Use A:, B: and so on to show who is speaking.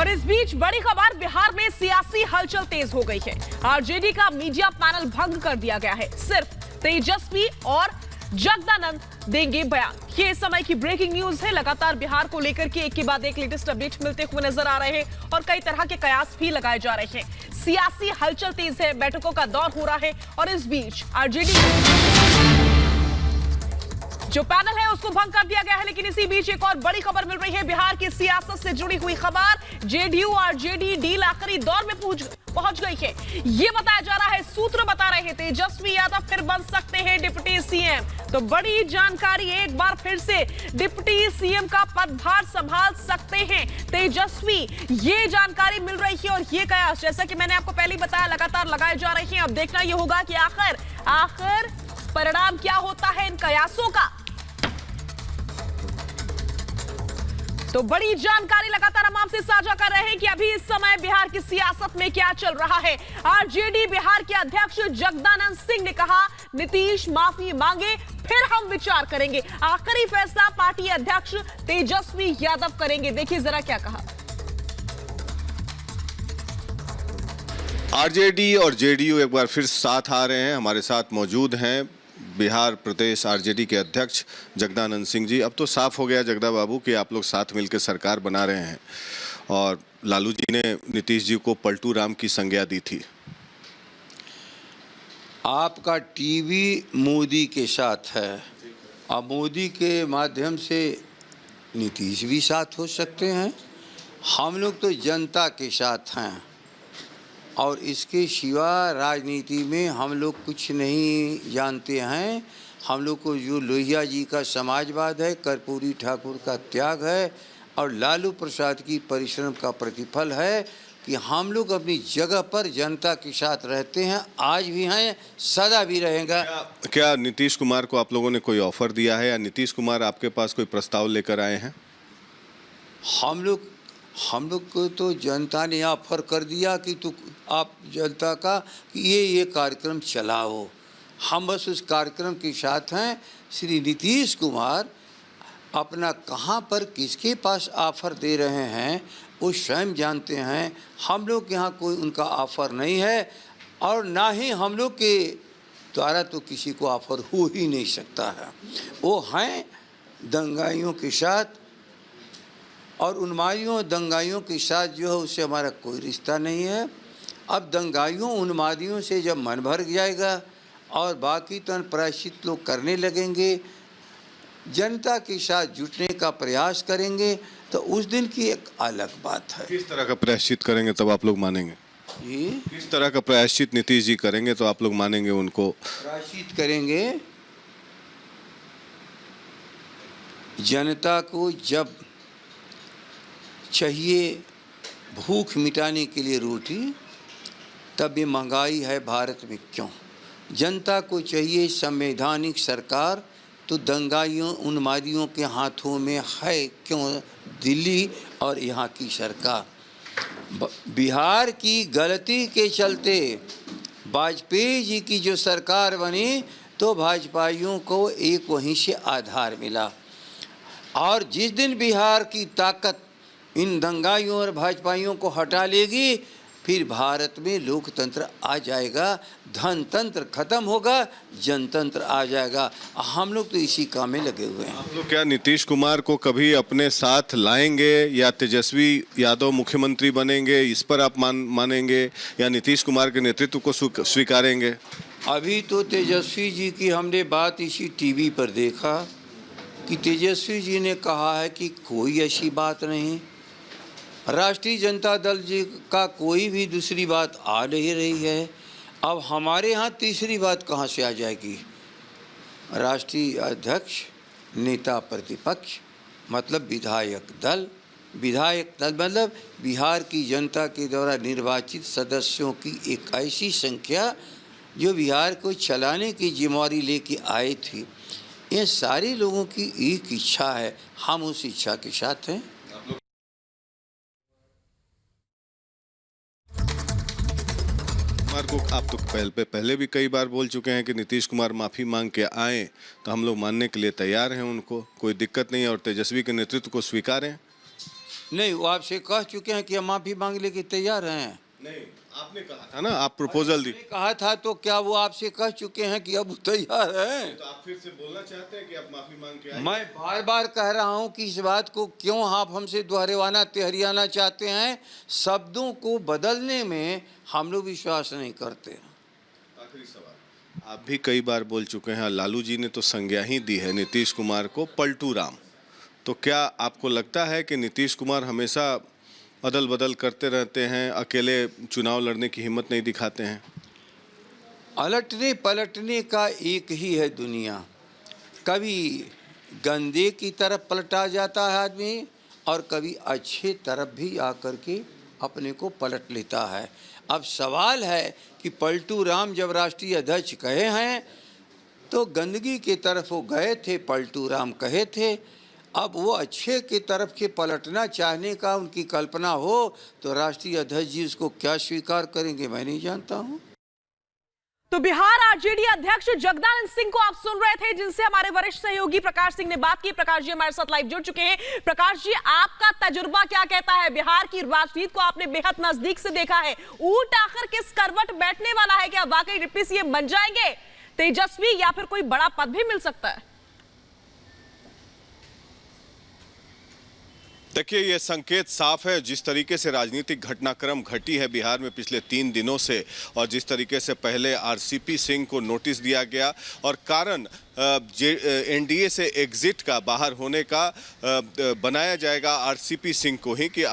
A: और इस बीच बड़ी खबर, बिहार में सियासी हलचल तेज हो गई है। आरजेडी का मीडिया पैनल भंग कर दिया गया है। सिर्फ तेजस्वी और जगदानंद देंगे बयान। ये इस समय की ब्रेकिंग न्यूज है। लगातार बिहार को लेकर के एक के बाद एक लेटेस्ट अपडेट मिलते हुए नजर आ रहे हैं और कई तरह के कयास भी लगाए जा रहे हैं। सियासी हलचल तेज है, बैठकों का दौर हो रहा है और इस बीच आरजेडी जो पैनल है उसको भंग कर दिया गया है। लेकिन इसी बीच एक और बड़ी खबर मिल रही है। बिहार की सियासत से जुड़ी हुई खबर, जेडीयू और आरजेडी डील आखिरी दौर में पहुंच गई है। ये बताया जा रहा है, सूत्र बता रहे हैं तेजस्वी यादव फिर बन सकते हैं डिप्टी सीएम। तो बड़ी जानकारी, एक बार फिर से डिप्टी सीएम का पदभार संभाल सकते हैं तेजस्वी, ये जानकारी मिल रही है। और ये कयास, जैसा कि मैंने आपको पहले ही बताया, लगातार लगाए जा रहे हैं। अब देखना यह होगा कि आखिर परिणाम क्या होता है इन कयासों का। तो बड़ी जानकारी लगातार हम आपसे साझा कर रहे हैं कि अभी इस समय बिहार की सियासत में क्या चल रहा है। आरजेडी बिहार के अध्यक्ष जगदानंद सिंह ने कहा, नीतीश माफी मांगे फिर हम विचार करेंगे। आखिरी फैसला पार्टी अध्यक्ष तेजस्वी यादव करेंगे। देखिए जरा क्या कहा।
B: आरजेडी और जेडीयू एक बार फिर साथ आ रहे हैं। हमारे साथ मौजूद हैं बिहार प्रदेश आरजेडी के अध्यक्ष जगदानंद सिंह जी। अब तो साफ हो गया जगदा बाबू कि आप लोग साथ मिलकर सरकार बना रहे हैं और लालू जी ने नीतीश जी को पलटू राम की संज्ञा दी थी।
C: आपका टीवी मोदी के साथ है और मोदी के माध्यम से नीतीश भी साथ हो सकते हैं। हम लोग तो जनता के साथ हैं और इसके सिवा राजनीति में हम लोग कुछ नहीं जानते हैं। हम लोग को जो लोहिया जी का समाजवाद है, कर्पूरी ठाकुर का त्याग है और लालू प्रसाद की परिश्रम का प्रतिफल है कि हम लोग अपनी जगह पर जनता के साथ रहते हैं, आज भी हैं, सदा भी रहेगा।
B: क्या नीतीश कुमार को आप लोगों ने कोई ऑफर दिया है या नीतीश कुमार आपके पास कोई प्रस्ताव लेकर आए हैं?
C: हम लोग को तो जनता ने ऑफर कर दिया कि तू आप जनता का कि ये कार्यक्रम चलाओ। हम बस उस कार्यक्रम के साथ हैं। श्री नीतीश कुमार अपना कहाँ पर किसके पास ऑफर दे रहे हैं वो स्वयं जानते हैं। हम लोग के यहाँ कोई उनका ऑफर नहीं है और ना ही हम लोग के द्वारा तो किसी को ऑफर हो ही नहीं सकता है। वो हैं दंगाइयों के साथ और उन्मादियों दंगाइयों के साथ जो है उससे हमारा कोई रिश्ता नहीं है। अब दंगाइयों उन्मादियों से जब मन भर जाएगा और बाकी तो प्रायश्चित लोग करने लगेंगे, जनता के साथ जुटने का प्रयास करेंगे, तो उस दिन की एक अलग बात है।
B: किस तरह का प्रायश्चित करेंगे तब आप लोग मानेंगे?
C: ये
B: किस तरह का प्रायश्चित नीतीश जी करेंगे तो आप लोग मानेंगे उनको?
C: प्रायश्चित करेंगे, जनता को जब चाहिए भूख मिटाने के लिए रोटी, तब ये महंगाई है भारत में क्यों? जनता को चाहिए संवैधानिक सरकार, तो दंगाइयों उन्मादियों के हाथों में है क्यों दिल्ली और यहाँ की सरकार? बिहार की गलती के चलते वाजपेयी जी की जो सरकार बनी तो भाजपाइयों को एक वहीं से आधार मिला और जिस दिन बिहार की ताकत इन दंगाइयों और भाजपाइयों को हटा लेगी, फिर भारत में लोकतंत्र आ जाएगा, धनतंत्र खत्म होगा, जनतंत्र आ जाएगा। हम लोग तो इसी काम में लगे हुए हैं।
B: आप लोग क्या नीतीश कुमार को कभी अपने साथ लाएंगे या तेजस्वी यादव मुख्यमंत्री बनेंगे, इस पर आप मानेंगे या नीतीश कुमार के नेतृत्व को स्वीकारेंगे?
C: अभी तो तेजस्वी जी की हमने बात इसी टीवी पर देखा कि तेजस्वी जी ने कहा है कि कोई ऐसी बात नहीं, राष्ट्रीय जनता दल जी का कोई भी दूसरी बात आ नहीं रही है। अब हमारे यहाँ तीसरी बात कहाँ से आ जाएगी? राष्ट्रीय अध्यक्ष, नेता प्रतिपक्ष मतलब विधायक दल मतलब बिहार की जनता के द्वारा निर्वाचित सदस्यों की एक ऐसी संख्या जो बिहार को चलाने की जिम्मेवारी लेके आए थे। ये सारे लोगों की एक इच्छा है, हम उस इच्छा के साथ हैं।
B: कुमार को आप तो पहले भी कई बार बोल चुके हैं कि नीतीश कुमार माफ़ी मांग के आए तो हम लोग मानने के लिए तैयार हैं उनको, कोई दिक्कत नहीं है और तेजस्वी के नेतृत्व को स्वीकारें।
C: नहीं, वो आपसे कह चुके हैं कि हम माफ़ी मांगने के तैयार हैं।
B: नहीं, आपने कहा था ना, आप प्रपोजल दी।
C: मैंने कहा था तो क्या वो आपसे कह चुके हैं कि अब वो तैयार हैं?
B: तो आप फिर से बोलना चाहते हैं कि आप माफी मांग के आइए?
C: मैं बार बार कह रहा हूं कि इस बात को क्यों आप हमसे दोहराना तहरियाना चाहते हैं। शब्दों को बदलने में हम लोग विश्वास नहीं करते।
B: आखिरी सवाल, आप भी कई बार बोल चुके हैं, लालू जी ने तो संज्ञा ही दी है नीतीश कुमार को पलटू राम। तो क्या आपको लगता है कि नीतीश कुमार हमेशा अदल बदल करते रहते हैं, अकेले चुनाव लड़ने की हिम्मत नहीं दिखाते हैं?
C: अलटने पलटने का एक ही है दुनिया। कभी गंदे की तरफ पलटा जाता है आदमी और कभी अच्छे तरफ भी आकर के अपने को पलट लेता है। अब सवाल है कि पलटू राम जब राष्ट्रीय अध्यक्ष कहे हैं तो गंदगी की तरफ वो गए थे, पलटू राम कहे थे। अब वो अच्छे की तरफ के पलटना चाहने का उनकी कल्पना हो तो राष्ट्रीय अध्यक्ष जी उसको क्या स्वीकार करेंगे मैं नहीं जानता हूँ।
A: तो बिहार आरजेडी अध्यक्ष जगदानंद सिंह को आप सुन रहे थे, जिनसे हमारे वरिष्ठ सहयोगी प्रकाश सिंह ने बात की। प्रकाश जी हमारे साथ लाइव जुड़ चुके हैं। प्रकाश जी, आपका तजुर्बा क्या कहता है? बिहार की राजनीति को आपने बेहद नजदीक से देखा है। ऊंट आखिर किस करवट बैठने वाला है? क्या वाकई डिप्टी सीएम बन जाएंगे तेजस्वी या फिर कोई बड़ा पद भी मिल सकता है?
B: देखिए, ये संकेत साफ है, जिस तरीके से राजनीतिक घटनाक्रम घटी है बिहार में पिछले 3 दिनों से, और जिस तरीके से पहले आरसीपी सिंह को नोटिस दिया गया और कारण एनडीए से एग्जिट का, बाहर होने का बनाया जाएगा आरसीपी सिंह को ही कि